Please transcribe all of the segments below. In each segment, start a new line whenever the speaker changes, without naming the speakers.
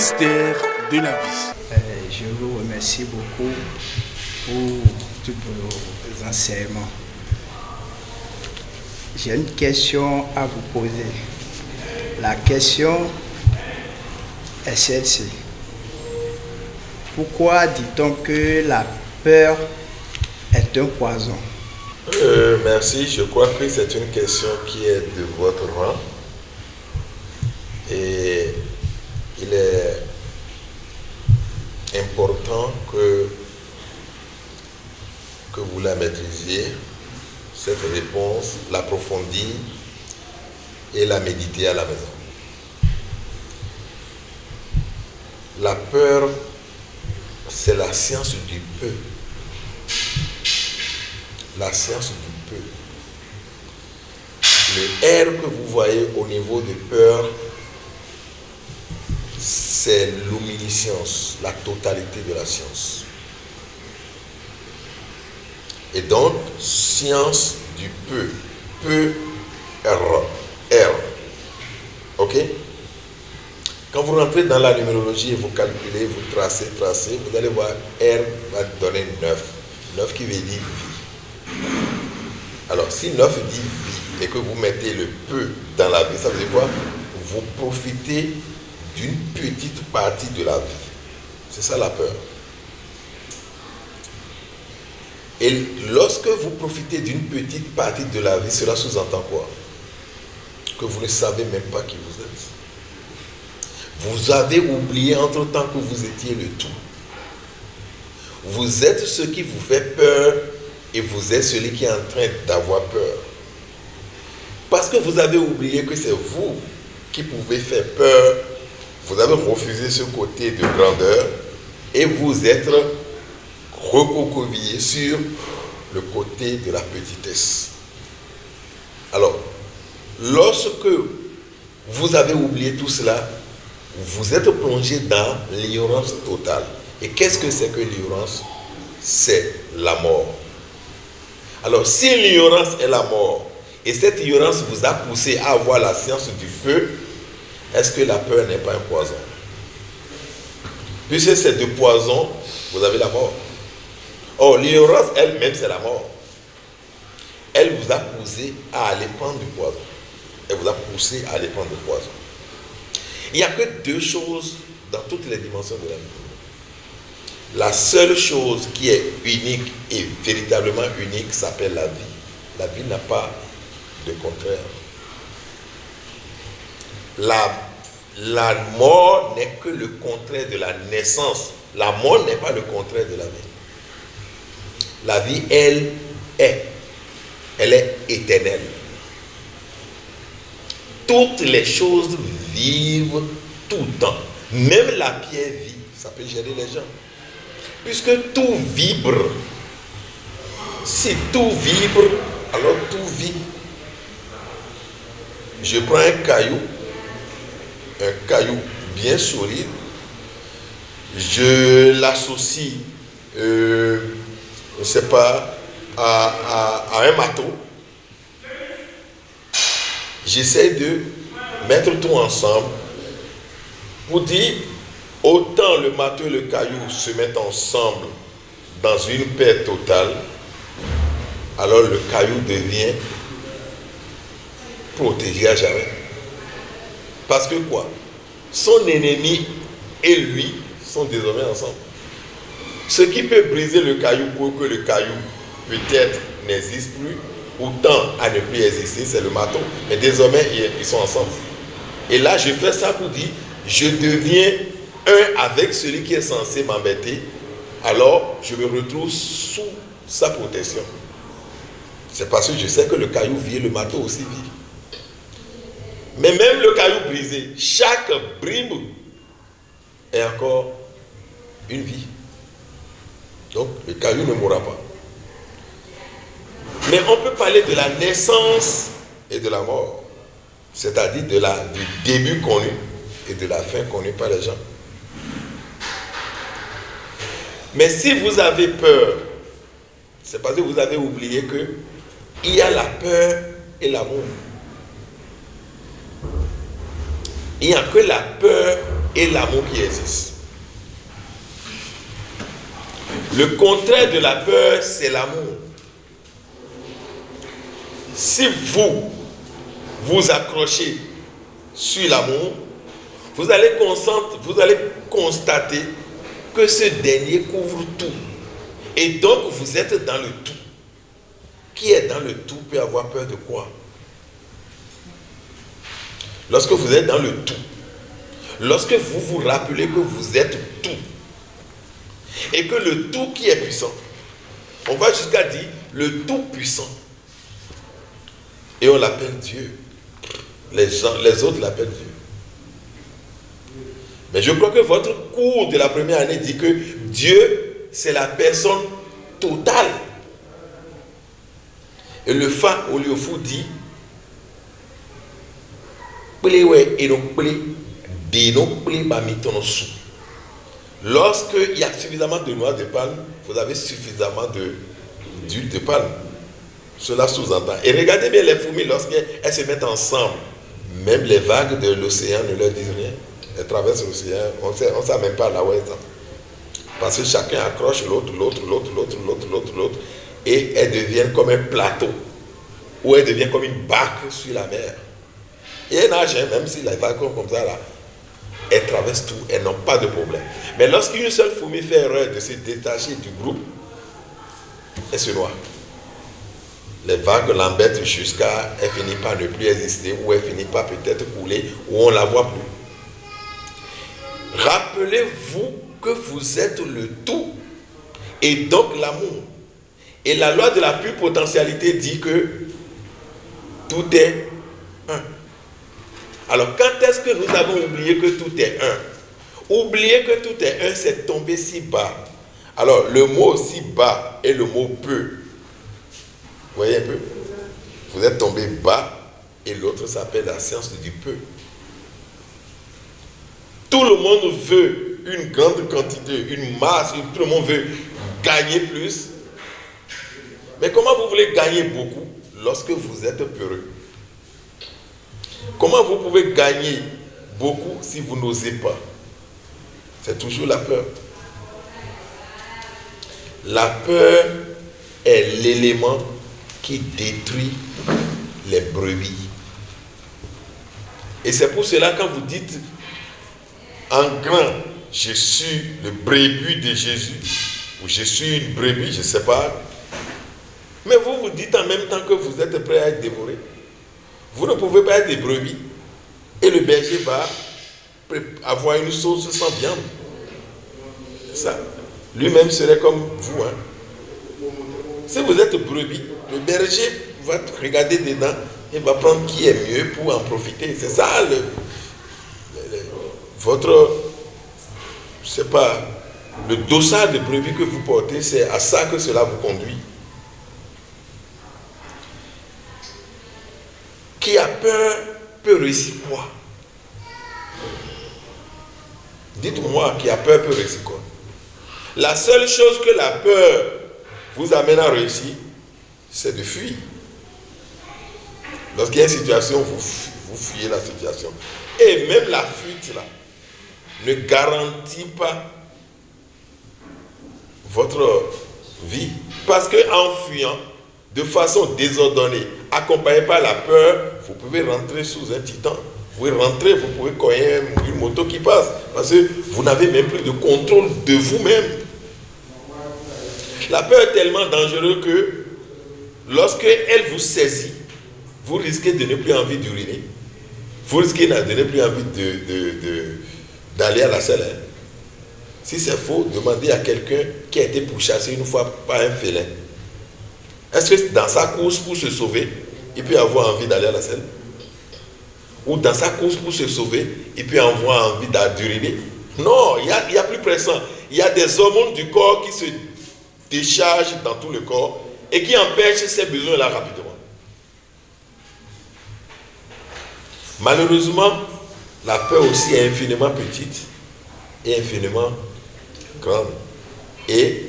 mystère de la vie.
Je vous remercie beaucoup pour tous vos enseignements. J'ai une question à vous poser. La question est celle-ci. Pourquoi dit-on que la peur est un poison?
Merci, je crois que c'est une question qui est de votre rang. Et il est important que vous la maîtrisiez, cette réponse, l'approfondir et la méditer à la maison. La peur, c'est la science du peu. La science du peu. Le R que vous voyez au niveau de peur, c'est l'omniscience, la totalité de la science. Et donc, science du peu. Peu, R. Ok? Quand vous rentrez dans la numérologie et vous calculez, vous tracez, vous allez voir R va donner 9. 9 qui veut dire vie. Alors, si 9 dit vie et que vous mettez le peu dans la vie, ça veut dire quoi? Vous profitez d'une petite partie de la vie. C'est ça la peur. Et lorsque vous profitez d'une petite partie de la vie, cela sous-entend quoi? Que vous ne savez même pas qui vous êtes. Vous avez oublié entre-temps que vous étiez le tout. Vous êtes ce qui vous fait peur et vous êtes celui qui est en train d'avoir peur. Parce que vous avez oublié que c'est vous qui pouvez faire peur. Vous avez refusé ce côté de grandeur et vous êtes recroquevillé sur le côté de la petitesse. Alors, lorsque vous avez oublié tout cela, vous êtes plongé dans l'ignorance totale. Et qu'est-ce que c'est que l'ignorance? C'est la mort. Alors, si l'ignorance est la mort, et cette ignorance vous a poussé à avoir la science du peu, est-ce que la peur n'est pas un poison? Puisque c'est de poison, vous avez la mort. Or, l'ignorance elle-même, c'est la mort. Elle vous a poussé à aller prendre du poison. Elle vous a poussé à aller prendre du poison. Il n'y a que deux choses dans toutes les dimensions de la vie. La seule chose qui est unique et véritablement unique s'appelle la vie. La vie n'a pas de contraire. La mort n'est que le contraire de la naissance. La mort n'est pas le contraire de la vie. La vie, elle est éternelle. Toutes les choses vivent tout le temps. Même la pierre vit. Ça peut gêner les gens. Puisque tout vibre. Si tout vibre, alors tout vit. Je prends un caillou bien solide, je l'associe, je ne sais pas, à un marteau. J'essaie de mettre tout ensemble pour dire, autant le marteau et le caillou se mettent ensemble dans une paix totale, alors le caillou devient protégé à jamais. Parce que quoi? Son ennemi et lui sont désormais ensemble. Ce qui peut briser le caillou pour que le caillou peut-être n'existe plus, autant à ne plus exister, c'est le marteau. Mais désormais, ils sont ensemble. Et là, je fais ça pour dire, je deviens un avec celui qui est censé m'embêter, alors je me retrouve sous sa protection. C'est parce que je sais que le caillou vit et le marteau aussi vit. Mais même le caillou brisé, chaque bribe est encore une vie. Donc le caillou ne mourra pas. Mais on peut parler de la naissance et de la mort, c'est-à-dire du début connu et de la fin connue par les gens. Mais si vous avez peur, c'est parce que vous avez oublié qu'il y a la peur et l'amour. Il n'y a que la peur et l'amour qui existe. Le contraire de la peur, c'est l'amour. Si vous vous accrochez sur l'amour, vous allez constater que ce dernier couvre tout. Et donc, vous êtes dans le tout. Qui est dans le tout peut avoir peur de quoi? Lorsque vous êtes dans le tout, lorsque vous vous rappelez que vous êtes tout, et que le tout qui est puissant, on va jusqu'à dire le tout puissant, et on l'appelle Dieu. Les autres l'appellent Dieu. Mais je crois que votre cours de la première année dit que Dieu, c'est la personne totale. Et le Fa Oliofu dit lorsqu'il y a suffisamment de noix de palme, vous avez suffisamment d'huile de palme. Cela sous-entend. Et regardez bien les fourmis lorsqu'elles se mettent ensemble. Même les vagues de l'océan ne leur disent rien. Elles traversent l'océan, on ne sait même pas là où elles sont. Parce que chacun accroche l'autre. Et elles deviennent comme un plateau. Ou elles deviennent comme une barque sur la mer. Et elles nagent, même si les vagues sont comme ça là. Elles traversent tout, elles n'ont pas de problème. Mais lorsqu'une seule fourmi fait erreur de se détacher du groupe, elle se noie. Les vagues l'embêtent jusqu'à elle finit par ne plus exister, ou elle finit par peut-être couler, ou on ne la voit plus. Rappelez-vous que vous êtes le tout, et donc l'amour. Et la loi de la pluripotentialité dit que tout est un. Alors quand est-ce que nous avons oublié que tout est un? Oublier que tout est un, c'est tomber si bas. Alors le mot si bas est le mot peu. Vous voyez un peu? Vous êtes tombé bas et l'autre s'appelle la science du peu. Tout le monde veut une grande quantité, une masse, tout le monde veut gagner plus. Mais comment vous voulez gagner beaucoup lorsque vous êtes peureux? Comment vous pouvez gagner beaucoup si vous n'osez pas? C'est toujours la peur. La peur est l'élément qui détruit les brebis. Et c'est pour cela quand vous dites en grand, je suis le brebis de Jésus, ou je suis une brebis, je ne sais pas, mais vous dites en même temps que vous êtes prêt à être dévoré. Vous ne pouvez pas être des brebis et le berger va avoir une sauce sans viande. Ça, lui-même serait comme vous. Si vous êtes brebis, le berger va regarder dedans et va prendre qui est mieux pour en profiter. C'est ça votre, je sais pas, le dossard de brebis que vous portez, c'est à ça que cela vous conduit. Qui a peur peut réussir quoi? Dites-moi, qui a peur peut réussir quoi? La seule chose que la peur vous amène à réussir, c'est de fuir. Lorsqu'il y a une situation, vous fuyez la situation. Et même la fuite là ne garantit pas votre vie. Parce qu'en fuyant de façon désordonnée, accompagné par la peur, vous pouvez rentrer sous un titan. Vous pouvez rentrer, vous pouvez cogner une moto qui passe. Parce que vous n'avez même plus de contrôle de vous-même. La peur est tellement dangereuse que lorsqu'elle vous saisit, vous risquez de ne plus envie d'uriner. Vous risquez de ne plus envie d'aller à la selle. Si c'est faux, demandez à quelqu'un qui a été pourchassé une fois par un félin. Est-ce que dans sa course pour se sauver, il peut avoir envie d'aller à la selle? Ou dans sa course pour se sauver, il peut avoir envie d'uriner? Non, il y a plus pressant. Il y a des hormones du corps qui se déchargent dans tout le corps et qui empêchent ces besoins-là rapidement. Malheureusement, la peur aussi est infiniment petite et infiniment grande. Et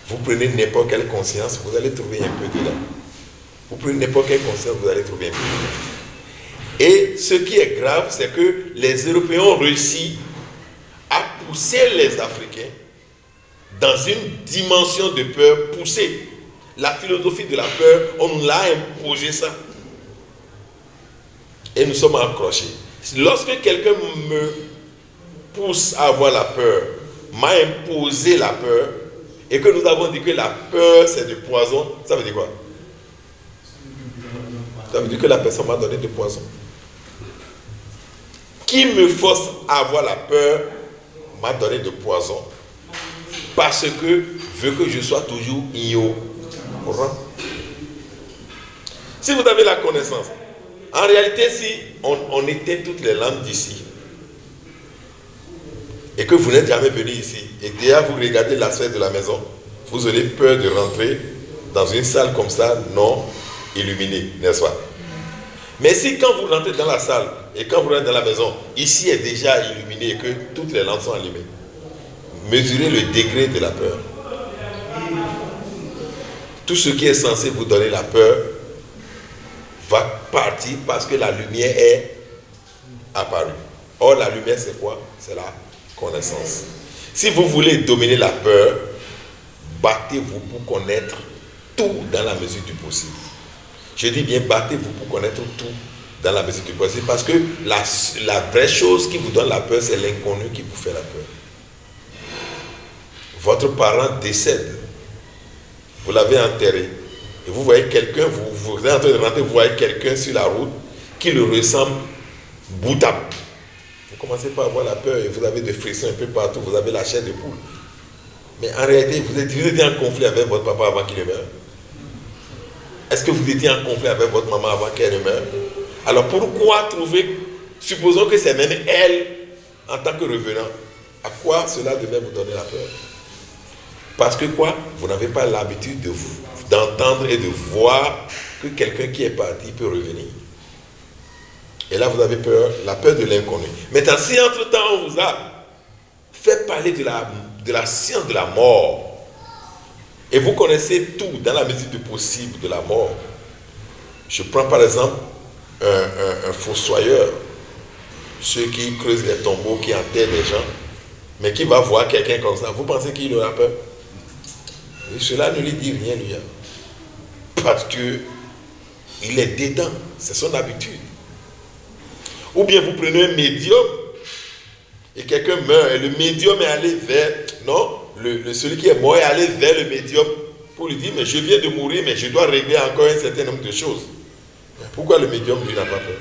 vous prenez n'importe quelle conscience, vous allez trouver un peu dedans. Vous prenez n'importe quelle conscience, vous allez trouver un peu dedans. Et ce qui est grave, c'est que les Européens ont réussi à pousser les Africains dans une dimension de peur poussée. La philosophie de la peur, on nous l'a imposé ça. Et nous sommes accrochés. Lorsque quelqu'un me pousse à avoir la peur, m'a imposé la peur, et que nous avons dit que la peur c'est du poison, ça veut dire quoi? Ça veut dire que la personne m'a donné du poison. Qui me force à avoir la peur m'a donné du poison. Parce que veut que je sois toujours ignorant. Si vous avez la connaissance, en réalité, si on était toutes les langues d'ici, et que vous n'êtes jamais venu ici, et déjà vous regardez l'aspect de la maison, vous aurez peur de rentrer dans une salle comme ça, non illuminée, n'est-ce pas? Mais si quand vous rentrez dans la salle, et quand vous rentrez dans la maison, ici est déjà illuminé et que toutes les lampes sont allumées, mesurez le degré de la peur. Tout ce qui est censé vous donner la peur va partir parce que la lumière est apparue. Or, la lumière, c'est quoi? C'est la connaissance. Si vous voulez dominer la peur, battez-vous pour connaître tout dans la mesure du possible. Je dis bien, battez-vous pour connaître tout dans la mesure du possible, parce que la vraie chose qui vous donne la peur, c'est l'inconnu qui vous fait la peur. Votre parent décède, vous l'avez enterré, et vous voyez quelqu'un, vous êtes en train de rentrer, vous voyez quelqu'un sur la route qui le ressemble bout à bout. Vous commencez par avoir la peur et vous avez des frissons un peu partout, vous avez la chair de poule. Mais en réalité, vous étiez en conflit avec votre papa avant qu'il ne meure. Est-ce que vous étiez en conflit avec votre maman avant qu'elle ne meure? Alors pourquoi trouver, supposons que c'est même elle, en tant que revenant, à quoi cela devait vous donner la peur? Parce que quoi? Vous n'avez pas l'habitude d'entendre et de voir que quelqu'un qui est parti peut revenir. Et là, vous avez peur, la peur de l'inconnu. Maintenant, si entre-temps, on vous a fait parler de la science de la mort, et vous connaissez tout dans la mesure du possible de la mort. Je prends par exemple un fossoyeur, ceux qui creusent les tombeaux, qui enterrent des gens, mais qui va voir quelqu'un comme ça. Vous pensez qu'il aura peur? Et cela ne lui dit rien, lui. Parce que il est dedans, c'est son habitude. Ou bien vous prenez un médium et quelqu'un meurt et le médium est allé vers, non, celui qui est mort est allé vers le médium pour lui dire, mais je viens de mourir, mais je dois régler encore un certain nombre de choses. Pourquoi le médium, lui, n'a pas peur?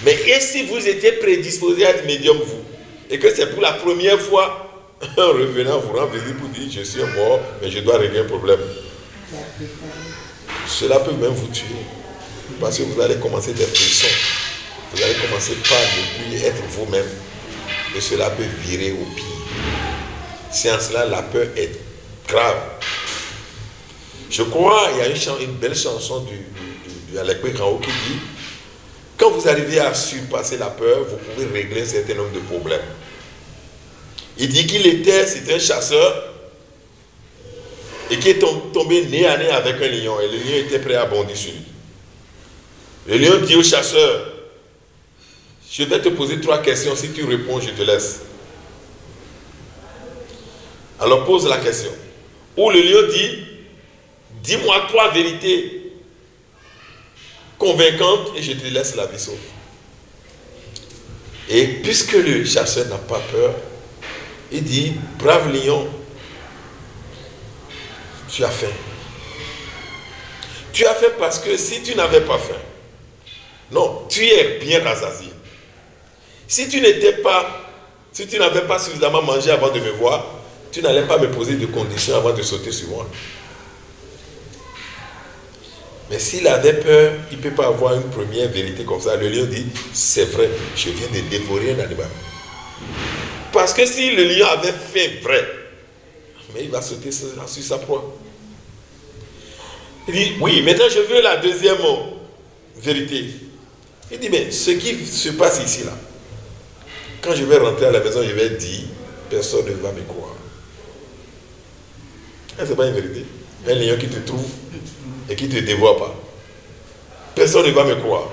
Mais et si vous étiez prédisposé à être médium, vous, et que c'est pour la première fois, un revenant vous rend visite pour dire, je suis mort, mais je dois régler un problème. Cela peut même vous tuer. Parce que vous allez commencer des frissons. Vous allez commencer par ne plus être vous-même. Et cela peut virer au pire. C'est en cela la peur est grave. Je crois il y a une belle chanson du Alekwe Kango qui dit, quand vous arrivez à surpasser la peur, vous pouvez régler un certain nombre de problèmes. Il dit c'était un chasseur et qui est tombé nez à nez avec un lion. Et le lion était prêt à bondir sur lui. Le lion dit au chasseur, je vais te poser 3 questions, si tu réponds, je te laisse. Alors pose la question. Ou le lion dit, dis-moi 3 vérités convaincantes et je te laisse la vie sauve. Et puisque le chasseur n'a pas peur, il dit, brave lion, tu as faim. Tu as faim parce que si tu n'avais pas faim, non, tu es bien rassasié. Si tu n'avais pas suffisamment mangé avant de me voir, tu n'allais pas me poser de conditions avant de sauter sur moi. Mais s'il avait peur, il ne peut pas avoir une première vérité comme ça. Le lion dit, c'est vrai, je viens de dévorer un animal. Parce que si le lion avait fait vrai, mais il va sauter sur sa proie. Il dit, oui, maintenant je veux la deuxième vérité. Il dit, mais ce qui se passe ici, là, quand je vais rentrer à la maison, je vais dire, personne ne va me croire. Ce n'est pas une vérité. Un lion qui te trouve et qui ne te dévoie pas. Personne ne va me croire.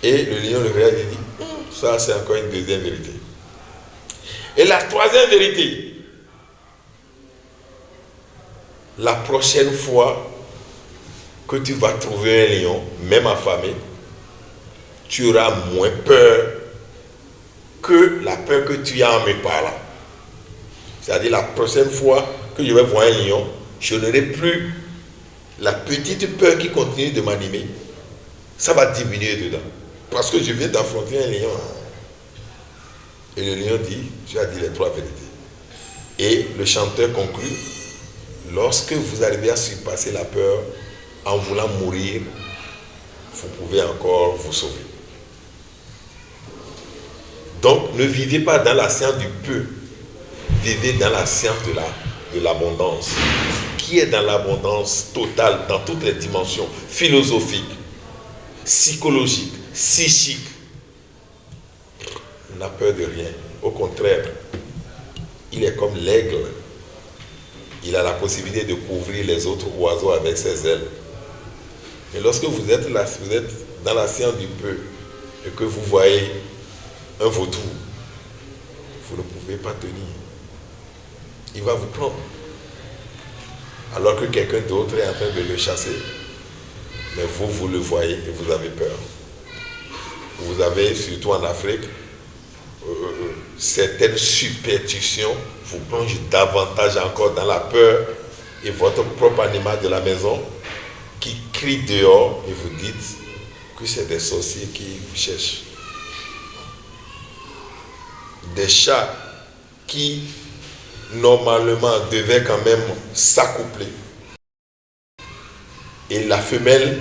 Et le lion le regarde et dit, ça c'est encore une deuxième vérité. Et la troisième vérité, la prochaine fois que tu vas trouver un lion, même affamé, tu auras moins peur que la peur que tu as en me parlant. C'est-à-dire la prochaine fois que je vais voir un lion, je n'aurai plus la petite peur qui continue de m'animer. Ça va diminuer dedans. Parce que je viens d'affronter un lion. Et le lion dit, tu as dit les trois vérités. Et le chanteur conclut, lorsque vous arrivez à surpasser la peur en voulant mourir, vous pouvez encore vous sauver. Donc, ne vivez pas dans la science du peu, vivez dans la science de l'abondance, qui est dans l'abondance totale, dans toutes les dimensions, philosophiques, psychologiques, psychiques. On n'a peur de rien. Au contraire, il est comme l'aigle. Il a la possibilité de couvrir les autres oiseaux avec ses ailes. Mais lorsque vous êtes là, vous êtes dans la science du peu et que vous voyez un vautour, vous ne pouvez pas tenir. Il va vous prendre. Alors que quelqu'un d'autre est en train de le chasser. Mais vous le voyez et vous avez peur. Vous avez, surtout en Afrique, certaines superstitions vous plongent davantage encore dans la peur et votre propre animal de la maison qui crie dehors et vous dites que c'est des sorciers qui vous cherchent. Des chats qui normalement devaient quand même s'accoupler et la femelle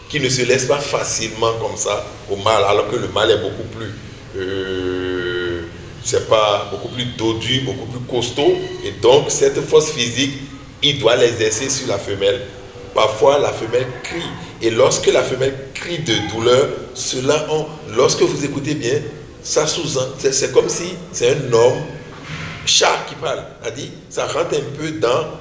qui ne se laisse pas facilement comme ça au mâle, alors que le mâle est beaucoup plus beaucoup plus dodu, beaucoup plus costaud, et donc cette force physique il doit l'exercer sur la femelle. Parfois la femelle crie, et lorsque la femelle crie de douleur, lorsque vous écoutez bien, ça c'est comme si c'est un homme chat qui parle, ça rentre un peu dans...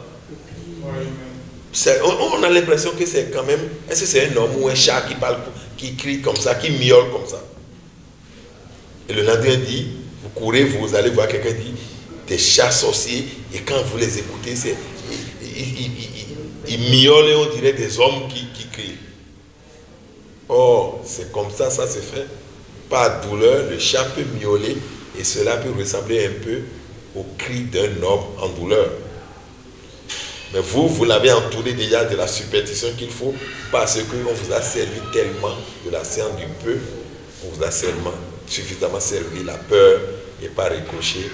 On a l'impression que c'est quand même... Est-ce que c'est un homme ou un chat qui parle, qui crie comme ça, qui miaule comme ça? Et le lendemain dit, vous courez, vous allez voir quelqu'un dit, des chats sorciers, et quand vous les écoutez, ils miaulent et on dirait des hommes qui crient. Or, c'est comme ça se fait. Par douleur, le chat peut miauler, et cela peut ressembler un peu au cri d'un homme en douleur. Mais vous l'avez entouré déjà de la superstition qu'il faut, parce qu'on vous a servi tellement de la science du peu, on vous a suffisamment servi la peur et par ricochet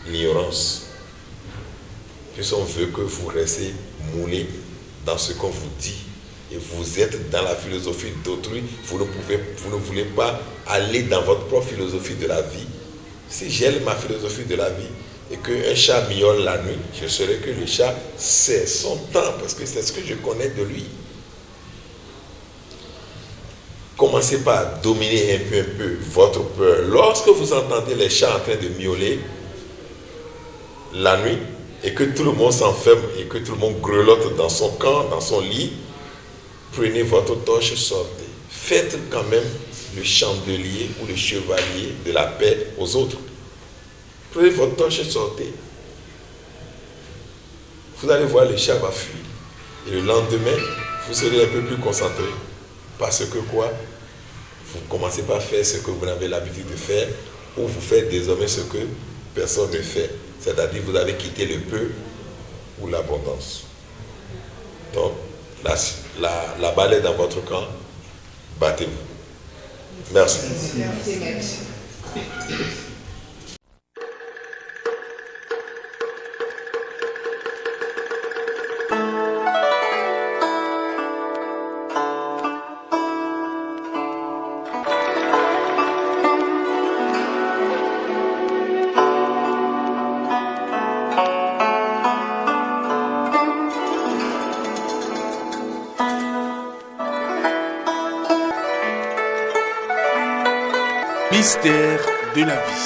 l'ignorance. Puisqu'on veut que vous restez moulés dans ce qu'on vous dit et vous êtes dans la philosophie d'autrui, vous ne voulez pas aller dans votre propre philosophie de la vie. Si j'ai ma philosophie de la vie, et qu'un chat miaule la nuit, je saurais que le chat, c'est son temps, parce que c'est ce que je connais de lui. Commencez par dominer un peu votre peur. Lorsque vous entendez les chats en train de miauler la nuit, et que tout le monde s'enferme, et que tout le monde grelotte dans son camp, dans son lit, prenez votre torche, sortez. Faites quand même le chandelier ou le chevalier de la paix aux autres. Prenez votre torche et sortez. Vous allez voir, le chat va fuir. Et le lendemain, vous serez un peu plus concentré. Parce que quoi? Vous commencez par faire ce que vous n'avez l'habitude de faire, ou vous faites désormais ce que personne ne fait. C'est-à-dire vous avez quitté le peu ou l'abondance. Donc, la balle est dans votre camp. Battez-vous. Merci.
Merci.
Mystère de la vie.